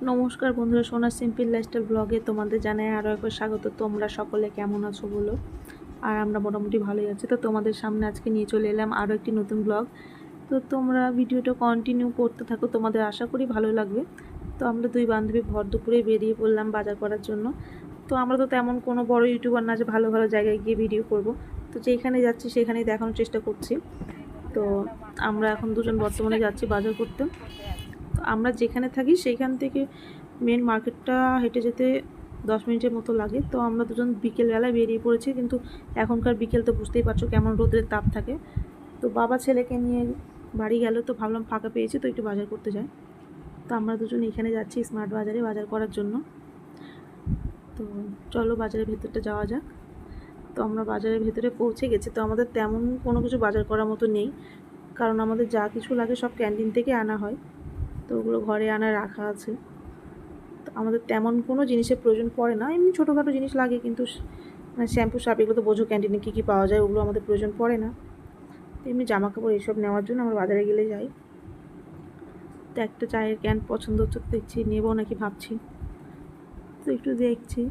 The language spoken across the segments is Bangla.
নমস্কার বন্ধুরা, সোনা সিম্পল লাইফস্টাইল ব্লগে তোমাদের জানাই আরও একবার স্বাগত। তোমরা সকলে কেমন আছো বলো? আর আমরা মোটামুটি ভালোই আছি। তো তোমাদের সামনে আজকে নিয়ে চলে এলাম আরও একটি নতুন ব্লগ। তো তোমরা ভিডিওটা কন্টিনিউ করতে থাকো, তোমাদের আশা করি ভালো লাগবে। তো আমরা দুই বান্ধবী ভর দুপুরে বেরিয়ে পড়লাম বাজার করার জন্য। তো আমরা তো তেমন কোনো বড় ইউটিউবার না যে ভালো ভালো জায়গায় গিয়ে ভিডিও করব। তো যেখানে যাচ্ছি সেখানেই দেখানোর চেষ্টা করছি। তো আমরা এখন দুজন বর্তমানে যাচ্ছি বাজার করতে। আমরা যেখানে থাকি সেইখান থেকে মেন মার্কেটটা হেঁটে যেতে 10 মিনিটের মতো লাগে। তো আমরা দুজন বিকেলবেলায় বেরিয়ে পড়েছি, কিন্তু এখনকার বিকেল তো বুঝতেই পারছো কেমন রোদের তাপ থাকে। তো বাবা ছেলেকে নিয়ে বাড়ি গেল, তো ভাবলাম ফাঁকা পেয়েছি তো একটু বাজার করতে যাই। তো আমরা দুজন এখানে যাচ্ছি স্মার্ট বাজারে বাজার করার জন্য। তো চলো বাজারের ভেতরটা যাওয়া যাক। তো আমরা বাজারের ভেতরে পৌঁছে গেছি। তো আমাদের তেমন কোনো কিছু বাজার করার মতো নেই, কারণ আমাদের যা কিছু লাগে সব ক্যান্টিন থেকে আনা হয়। তো ওগুলো ঘরে আনা রাখা আছে। তো আমাদের তেমন কোনো জিনিসের প্রয়োজন পড়ে না, এমনি ছোটোখাটো জিনিস লাগে, কিন্তু শ্যাম্পু সার্ফ এগুলো তো বোঝো ক্যান্টিনে কী কী পাওয়া যায়, ওগুলো আমাদের প্রয়োজন পড়ে না। তো এমনি জামা কাপড় এইসব নেওয়ার জন্য আমরা বাজারে গেলে যাই। তো একটা চায়ের ক্যান পছন্দ হচ্ছে, দেখছি নেবো নাকি ভাবছি, তো একটু দেখছি।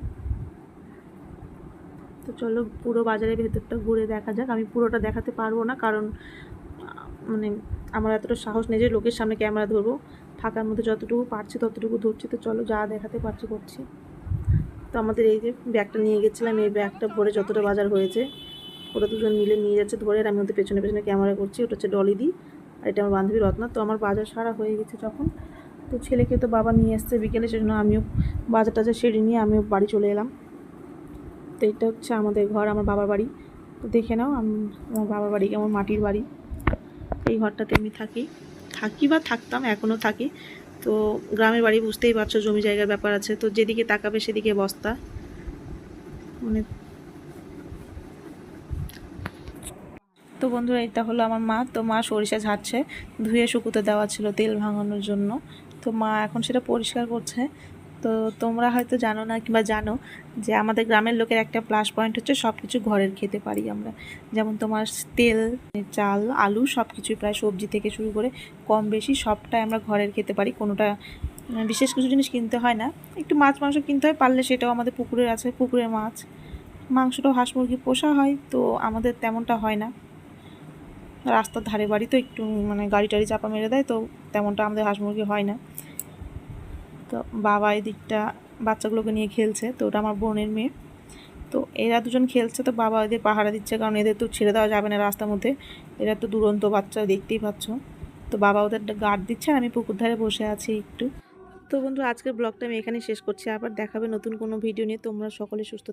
তো চলো পুরো বাজারের ভেতরটা ঘুরে দেখা যাক। আমি পুরোটা দেখাতে পারবো না, কারণ মানে আমার এতটা সাহস নেই যে লোকের সামনে ক্যামেরা ধরবো। ফাঁকার মধ্যে যতটুকু পারছি ততটুকু ধরছি। তো চলো যা দেখাতে পারছি করছি। তো আমাদের এই যে ব্যাগটা নিয়ে গেছিলাম, এই ব্যাগটা ভরে যতটা বাজার হয়েছে ওরা দুজন মিলে নিয়ে যাচ্ছে ধরে, আর আমি ওদের পেছনে পেছনে ক্যামেরা করছি। ওটা হচ্ছে ডলি দি, আর এটা আমার বান্ধবী রত্না। তো আমার বাজার সারা হয়ে গেছে যখন, তো ছেলেকে তো বাবা নিয়ে আসছে বিকেলে, সেজন্য আমিও বাজার টাজার সেরে নিয়ে আমিও বাড়ি চলে এলাম। তো এটা হচ্ছে আমাদের ঘর, আমার বাবার বাড়ি। তো দেখে নাও আমার বাবার বাড়ি কেমন মাটির বাড়ি। এই ঘরটাতে আমি থাকি বা থাকতাম, এখনও থাকি। তো গ্রামের বাড়ি বুঝতেই পারছো, জমি জায়গার ব্যাপার আছে, তো যেদিকে তাকাবে সেদিকে বস্তা। মানে তো বন্ধুরা, এটা হলো আমার মা। তো মা সরিষা ঝাড়ছে, ধুয়ে শুকুতে দেওয়া ছিল তেল ভাঙানোর জন্য। তো মা এখন সেটা পরিষ্কার করছে। তো তোমরা হয়তো জানো না, কিংবা জানো যে আমাদের গ্রামের লোকের একটা প্লাস পয়েন্ট হচ্ছে সব কিছু ঘরের খেতে পারি আমরা। যেমন তোমার তেল, চাল, আলু সব কিছুই, প্রায় সবজি থেকে শুরু করে কম বেশি সবটাই আমরা ঘরের খেতে পারি। কোনোটা বিশেষ কিছু জিনিস কিনতে হয় না। একটু মাছ মাংস কিনতে হয়, পারলে সেটাও আমাদের পুকুরের আছে, পুকুরের মাছ। মাংসটাও হাঁস মুরগি পোষা হয়, তো আমাদের তেমনটা হয় না। রাস্তার ধারে বাড়ি তো একটু গাড়ি টাড়ি চাপা মেরে দেয়, তো তেমনটা আমাদের হাঁস মুরগি হয় না। তো বাবা এই দিকটা বাচ্চাগুলোকে নিয়ে খেলছে। তো ওটা আমার বোনের মেয়ে। তো এরা দুজন খেলছে, তো বাবা এদের পাহারা দিচ্ছে, কারণ এদের তো ছেড়ে দেওয়া যাবে না রাস্তার মধ্যে, এরা তো দুরন্ত বাচ্চা, দেখতেই পাচ্ছ। তো বাবা ওদের গার্ড দিচ্ছে, আর আমি পুকুর ধারে বসে আছি একটু। তো বন্ধু, আজকের ব্লগটা আমি এখানেই শেষ করছি। আবার দেখাবে নতুন কোনো ভিডিও নিয়ে। তোমরা সকলে সুস্থ